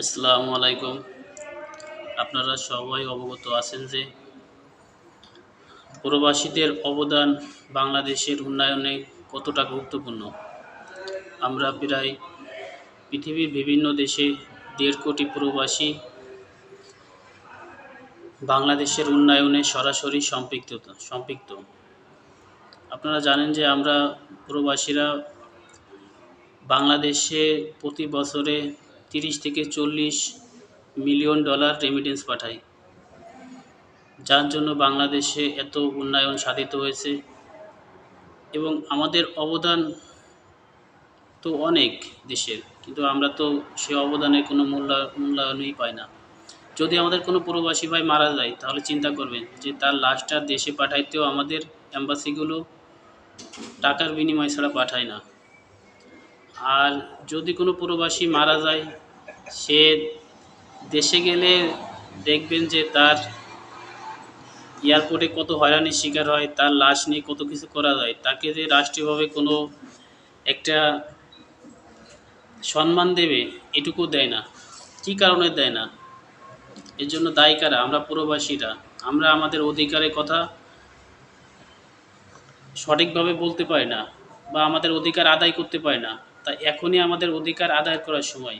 আসসালামু আলাইকুম। আপনারা সবাই অবগত আছেন যে প্রবাসীদের অবদান বাংলাদেশের উন্নয়নে কতটা গুরুত্বপূর্ণ। আমরা প্রায় পৃথিবীর বিভিন্ন দেশে ১.৫ কোটি প্রবাসী বাংলাদেশের উন্নয়নে সরাসরি সম্পৃক্ত। আপনারা জানেন যে আমরা প্রবাসীরা বাংলাদেশে প্রতি বছরে ৩০ থেকে ৪০ মিলিয়ন ডলার রেমিটেন্স পাঠাই, যার জন্য বাংলাদেশে এত উন্নয়ন সাধিত হয়েছে। এবং আমাদের অবদান তো অনেক দেশের, কিন্তু আমরা তো সে অবদানের কোনো মূল্যায়নই পাই না। যদি আমাদের কোনো প্রবাসী ভাই মারা যায়, তাহলে চিন্তা করবেন যে তার লাশটা দেশে পাঠাইতেও আমাদের এম্বাসিগুলো টাকার বিনিময় ছাড়া পাঠায় না। আর যদি কোনো প্রবাসী মারা যায়, সে দেশে গেলে দেখবেন যে তার এয়ারপোর্টে কত হয়রানির শিকার হয়, তার লাশ নিয়ে কত কিছু করা যায়। তাকে যে রাষ্ট্রীয়ভাবে কোনো একটা সম্মান দেবে, এটুকু দেয় না। কী কারণে দেয় না? এর জন্য দায়ী কারা? আমরা প্রবাসীরা। আমরা আমাদের অধিকারের কথা সঠিকভাবে বলতে পারি না, বা আমাদের অধিকার আদায় করতে পারি না। তাই এখনই আমাদের অধিকার আদায় করার সময়।